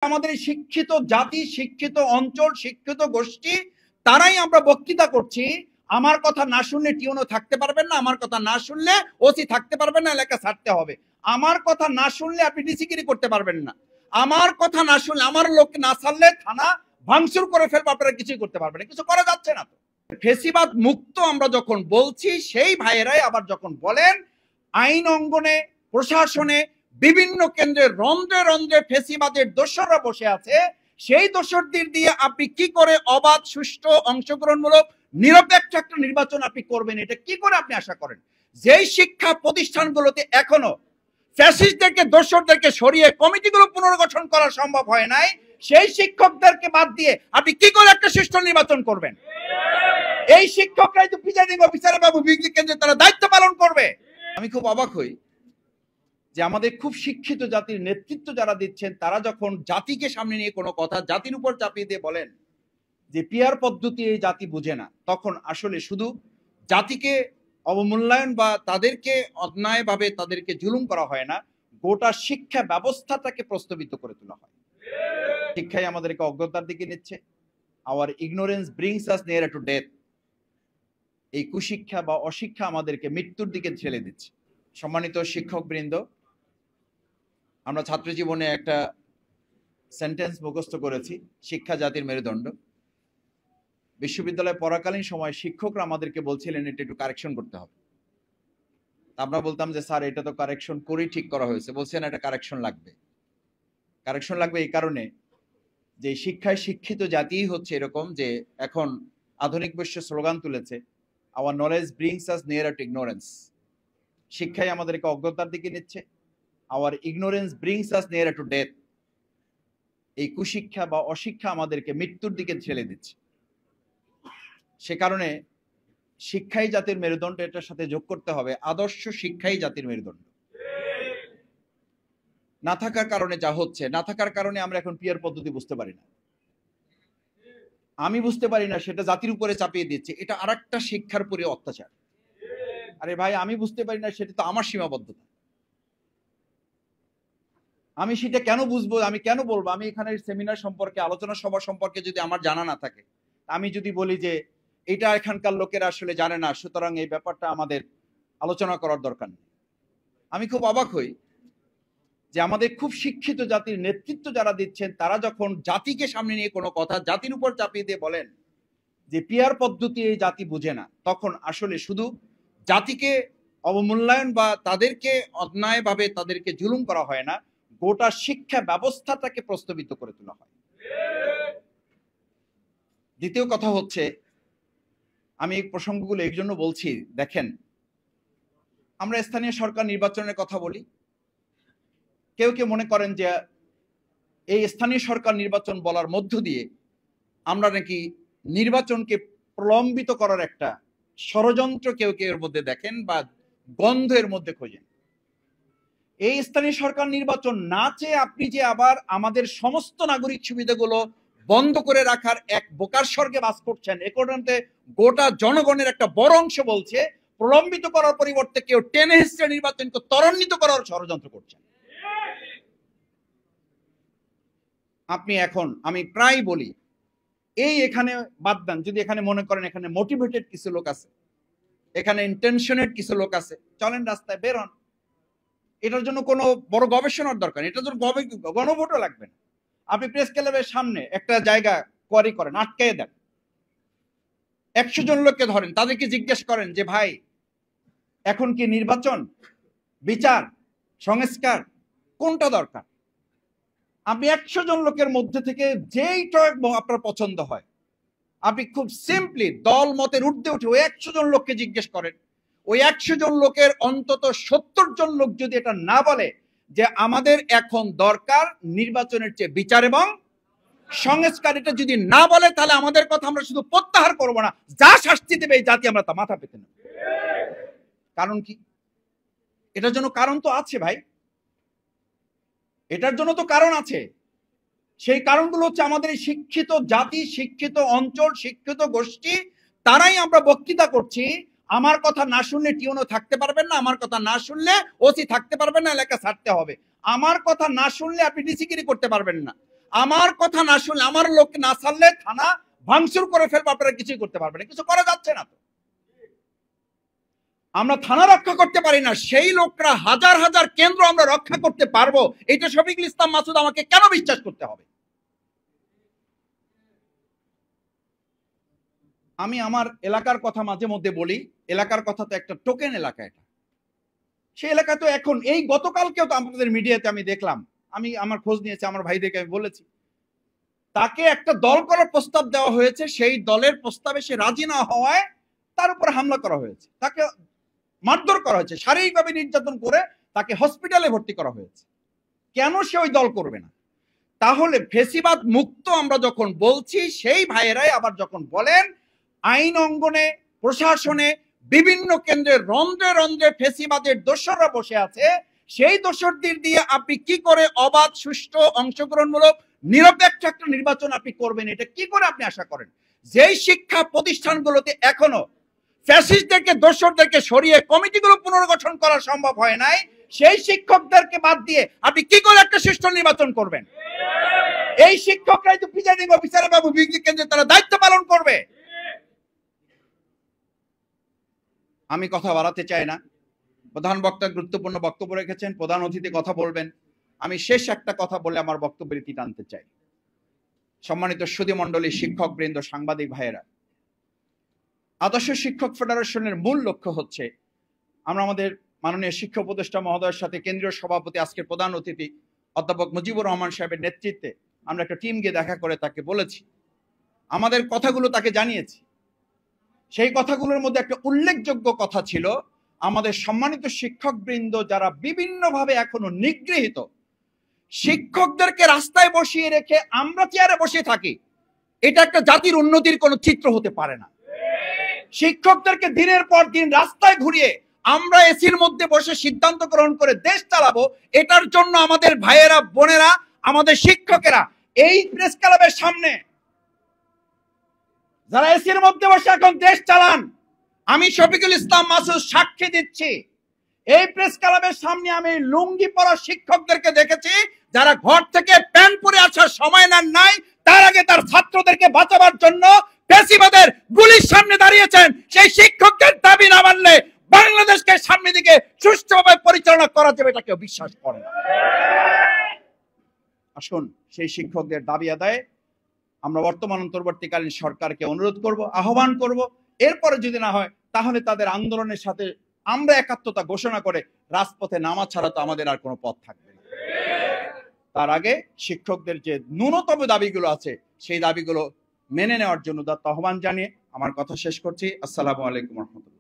আমাদের শিক্ষিত জাতি, শিক্ষিত অঞ্চল, শিক্ষিত গোষ্ঠী তারাই আমরা বক্তৃতা করছি। আমার কথা না শুনলে টিউনো থাকতে পারবেন না, আমার কথা না শুনলে ওসি থাকতে পারবেন না, এলাকা ছাড়তে হবে। আমার কথা না শুনলে আপনি ডিসিগিরি করতে পারবেন না, আমার কথা না শুনলে, আমার লোক না ছাড়লে থানা ভাঙচুর করে ফেলবে, আপনারা কিছুই করতে পারবেন না, কিছু করা যাচ্ছে না। তো ফেসিবাদ মুক্ত আমরা যখন বলছি, সেই ভাইয়েরাই আবার যখন বলেন আইন অঙ্গনে, প্রশাসনে, বিভিন্ন কেন্দ্রে রন্ধ্রে রন্ধ্রে ফেসিবাদের দোসররা বসে আছে, সেই দোসরদের দিয়ে আপনি কি করে অবাধ, সুষ্ঠু, অংশগ্রহণমূলক, নিরপেক্ষ একটা নির্বাচন আপনি করবেন? এটা কি করে আপনি আশা করেন? যেই শিক্ষা প্রতিষ্ঠানগুলোতে এখনো ফ্যাসিস্টদেরকে, দোসরদেরকে সরিয়ে কমিটিগুলো পুনর্গঠন করা সম্ভব হয় নাই, সেই শিক্ষকদেরকে বাদ দিয়ে আপনি কি করে একটা সুষ্ঠু নির্বাচন করবেন? এই শিক্ষকরাই তো প্রিজাইডিং অফিসার বাবু বিজ্ঞান কেন্দ্রে তারা দায়িত্ব পালন করবে। আমি খুব অবাক হই যে আমাদের খুব শিক্ষিত জাতির নেতৃত্ব যারা দিচ্ছেন, তারা যখন জাতিকে সামনে নিয়ে কোনো কথা জাতির উপর চাপিয়ে দিয়ে বলেন যে পিয়ার পদ্ধতি এই জাতি বুঝে না, তখন আসলে শুধু জাতিকে অবমূল্যায়ন বা তাদেরকে অন্যায়ভাবে তাদেরকে জুলুম করা হয় না, গোটা শিক্ষা ব্যবস্থাটাকে প্রস্তাবিত করে তোলা হয়। শিক্ষাই আমাদেরকে অজ্ঞতার দিকে নিচ্ছে। Hour ignorance brings us near to death. এই কুশিক্ষা বা অশিক্ষা আমাদেরকে মৃত্যুর দিকে ঠেলে দিচ্ছে। সম্মানিত শিক্ষক বৃন্দ, আমরা ছাত্র জীবনে একটা সেন্টেন্স মুখস্থ করেছি, শিক্ষা জাতির মেরুদণ্ড। বিশ্ববিদ্যালয়ে পড়াকালীন সময় শিক্ষকরা আমাদেরকে বলছিলেন এটা একটু কারেকশন করতে হবে। আমরা বলতাম যে স্যার এটা তো কারেকশন করেই ঠিক করা হয়েছে। বলছেন এটা কারেকশন লাগবে। কারেকশন লাগবে এই কারণে যে শিক্ষায় শিক্ষিত জাতিই হচ্ছে এরকম, যে এখন আধুনিক বিশ্ব স্লোগান তুলেছে hour knowledge brings us near to ignorance. শিক্ষাই আমাদেরকে অজ্ঞতার দিকে নিচ্ছে। Hour ignorance brings us near to death. এই কুশিক্ষা বা অশিক্ষা আমাদেরকে মৃত্যুর দিকে ঠেলে দিচ্ছে। সে কারণে শিক্ষাই জাতির মেরুদণ্ড, এটার সাথে যোগ করতে হবে আদর্শ শিক্ষাই জাতির মেরুদণ্ড। না থাকার কারণে যা হচ্ছে, না থাকার কারণে আমরা এখন পিয়ার পদ্ধতি বুঝতে পারি না, আমি বুঝতে পারি না, সেটা জাতির উপরে চাপিয়ে দিচ্ছে। এটা আরেকটা শিক্ষার পরে অত্যাচার। আরে ভাই, আমি বুঝতে পারি না, সেটা তো আমার সীমাবদ্ধতা। আমি সেটা কেন বুঝবো, আমি কেন বলবো? আমি এখানে সেমিনার সম্পর্কে, আলোচনা সভা সম্পর্কে যদি আমার জানা না থাকে, আমি যদি বলি যে এটা এখানকার লোকেরা আসলে জানে না, সুতরাং এই ব্যাপারটা আমাদের আলোচনা করার দরকার নেই। আমি খুব অবাক হই যে আমাদের খুব শিক্ষিত জাতির নেতৃত্ব যারা দিচ্ছেন, তারা যখন জাতিকে সামনে নিয়ে কোনো কথা জাতির উপর চাপিয়ে দিয়ে বলেন যে পিয়ার পদ্ধতি এই জাতি বুঝে না, তখন আসলে শুধু জাতিকে অবমূল্যায়ন বা তাদেরকে অন্যায়ভাবে তাদেরকে জুলুম করা হয় না, গোটা শিক্ষা ব্যবস্থাটাকে প্রস্তাবিত করে তোলা হয়। দ্বিতীয় কথা হচ্ছে, আমি এই প্রসঙ্গগুলো এই জন্য বলছি, দেখেন আমরা স্থানীয় সরকার নির্বাচনের কথা বলি, কেউ কেউ মনে করেন যে এই স্থানীয় সরকার নির্বাচন বলার মধ্য দিয়ে আমরা নাকি নির্বাচনকে প্রলম্বিত করার একটা ষড়যন্ত্র কেউ কেউ এর মধ্যে দেখেন বা গন্ধের মধ্যে খোঁজেন। এই স্থানীয় সরকার নির্বাচন না চেয়ে আপনি যে আবার আমাদের সমস্ত নাগরিক সুবিধাগুলো বন্ধ করে রাখার এক বোকার স্বর্গে বাস করছেন, এ কারণে গোটা জনগণের একটা বড় অংশ বলছে প্রলম্বিত করার পরিবর্তে কেউ টেনে হিস্ট্রি নির্বাচনকে ত্বরান্বিত করার ষড়যন্ত্র করছেন। আপনি এখন, আমি প্রায় বলি, এই এখানে বাদ দেন, যদি এখানে মনে করেন এখানে মোটিভেটেড কিছু লোক আছে, এখানে ইন্টেনশনেট কিছু লোক আছে, চলেন রাস্তায় বের হন। এটার জন্য কোনো বড় গবেষণার দরকার, এটার জন্য গণভোটও লাগবে না। আপনি প্রেস ক্লাবের সামনে একটা জায়গা কোয়ারি করেন, আটকাইয়ে দেন, 100 জন লোককে ধরেন, তাদেরকে জিজ্ঞেস করেন যে ভাই এখন কি নির্বাচন, বিচার, সংস্কার কোনটা দরকার? আপনি 100 জন লোকের মধ্যে থেকে যেইটা আপনার পছন্দ হয়, আপনি খুব সিম্পলি দল মতের ঊর্ধ্বে উঠে ওই 100 জন লোককে জিজ্ঞেস করেন। ওই 100 জন লোকের অন্তত 70 জন লোক যদি এটা না বলে যে আমাদের এখন দরকার নির্বাচনের চেয়ে বিচার এবং সংস্কার, এটা যদি না বলে, তাহলে আমাদের কথা আমরা শুধু প্রত্যাহার করব না, যা শাস্তি দেবে এই জাতি আমরা তা মাথা পেতে নেব। কারণ কি? এটার জন্য কারণ তো আছে ভাই, এটার জন্য তো কারণ আছে। সেই কারণগুলো হচ্ছে আমাদের শিক্ষিত জাতি, শিক্ষিত অঞ্চল, শিক্ষিত গোষ্ঠী তারাই আমরা বক্তৃতা করছি। আমার কথা না শুনলে টিউনো থাকতে পারবেন না, আমার কথা না শুনলে ওসি থাকতে পারবেন না, এলাকা ছাড়তে হবে। আমার কথা না শুনলে আপনি ডিসিগিরি করতে পারবেন না, আমার কথা না শুনলে, আমার লোক না ছাড়লে থানা ভাঙচুর করে ফেলবো, আপনারা কিছুই করতে পারবেন না, কিছু করা যাচ্ছে না। তো আমরা থানা রক্ষা করতে পারি না, সেই লোকরা হাজার হাজার কেন্দ্র আমরা রক্ষা করতে পারবো, এটা শফিকুল ইসলাম মাসুদ আমাকে কেন বিশ্বাস করতে হবে? আমি আমার এলাকার কথা মাঝে মধ্যে বলি, এলাকার কথা তো একটা টোকেন এলাকা, এটা সেই এলাকা তো এখন এই গতকালকেও তো আমাদের মিডিয়াতে আমি দেখলাম, আমি আমার খোঁজ নিয়েছি, আমার ভাইদেরকে আমি বলেছি, তাকে একটা দল করার প্রস্তাব দেওয়া হয়েছে, সেই দলের প্রস্তাবে সে রাজি না হওয়ায় তার উপর হামলা করা হয়েছে, তাকে মারধর করা হয়েছে, শারীরিকভাবে নির্যাতন করে তাকে হসপিটালে ভর্তি করা হয়েছে। কেন সে ওই দল করবে না? তাহলে ফেসিবাদ মুক্ত আমরা যখন বলছি, সেই ভাইয়েরাই আবার যখন বলেন আইন অঙ্গনে, প্রশাসনে, বিভিন্ন কেন্দ্রে রন্ধ্রে রন্ধ্রে ফেসিবাদের দোসররা বসে আছে, সেই দোসরদের দিয়ে আপনি কি করে অবাধ, সুষ্ঠু, অংশগ্রহণমূলক, নিরপেক্ষ একটা নির্বাচন আপনি করবেন? এটা কি করে আপনি আশা করেন? যেই শিক্ষা প্রতিষ্ঠানগুলোতে এখনো ফ্যাসিস্টদেরকে, দোসরদেরকে সরিয়ে কমিটিগুলো পুনর্গঠন করা সম্ভব হয় নাই, সেই শিক্ষকদেরকে বাদ দিয়ে আপনি কি করে একটা সুষ্ঠু নির্বাচন করবেন? এই শিক্ষকরাই তো প্রিজাইডিং অফিসার বাবু বিজ্ঞ কেন্দ্রে তারা দায়িত্ব পালন করবে। আমি কথা বাড়াতে চাই না, প্রধান বক্তা গুরুত্বপূর্ণ বক্তব্য রেখেছেন, প্রধান অতিথি কথা বলবেন। আমি শেষ একটা কথা বলে আমার বক্তব্যের ইতি টানতে চাই। সম্মানিত সুধী মণ্ডলী, শিক্ষক বৃন্দ, সাংবাদিক ভাইয়েরা, আদর্শ শিক্ষক ফেডারেশনের মূল লক্ষ্য হচ্ছে, আমরা আমাদের মাননীয় শিক্ষা উপদেষ্টা মহোদয়ের সাথে কেন্দ্রীয় সভাপতি, আজকের প্রধান অতিথি অধ্যাপক মুজিবুর রহমান সাহেবের নেতৃত্বে আমরা একটা টিম গিয়ে দেখা করে তাকে বলেছি, আমাদের কথাগুলো তাকে জানিয়েছি। সেই কথাগুলোর মধ্যে একটা উল্লেখযোগ্য কথা ছিল, আমাদের সম্মানিত শিক্ষক বৃন্দ যারা বিভিন্নভাবে এখনো নিগৃহীত, শিক্ষকদেরকে রাস্তায় বসিয়ে রেখে আমরা চেয়ারে বসে থাকি, এটা একটা জাতির উন্নতির কোনো চিত্র হতে পারে না। শিক্ষকদেরকে দিনের পর দিন রাস্তায় ঘুরিয়ে আমরা এসির মধ্যে বসে সিদ্ধান্ত গ্রহণ করে দেশ চালাবো, এটার জন্য আমাদের ভাইয়েরা, বোনেরা, আমাদের শিক্ষকেরা এই প্রেস ক্লাবের সামনে যারা এসির মধ্যে বসে এখন দেশ চালান, আমি শফিকুল ইসলাম মাসুদ সাক্ষী দিচ্ছি, এই প্রেস ক্লাবের সামনে আমি লুঙ্গি পরা শিক্ষকদেরকে দেখেছি, যারা ঘর থেকে প্যান্ট পরে আসার সময় নাই, তার আগে তার ছাত্রদেরকে বাঁচাবার জন্য ফ্যাসিবাদের গুলির সামনে দাঁড়িয়েছেন। সেই শিক্ষকদের দাবি না মানলে বাংলাদেশকে সামনের দিকে সুষ্ঠুভাবে পরিচালনা করা যাবে, এটা কেউ বিশ্বাস করে না। আসুন সেই শিক্ষকদের দাবি আদায়ে আমরা বর্তমান অন্তর্বর্তীকালীন সরকারকে অনুরোধ করব, আহ্বান করব, এরপরে যদি না হয় তাহলে তাদের আন্দোলনের সাথে আমরা একাত্মতা ঘোষণা করে রাজপথে নামা ছাড়া তো আমাদের আর কোনো পথ থাকবে না। তার আগে শিক্ষকদের যে ন্যূনতম দাবিগুলো আছে, সেই দাবিগুলো মেনে নেওয়ার জন্য আহ্বান জানিয়ে আমার কথা শেষ করছি। আসসালামু আলাইকুম রহমতুল্লাহ।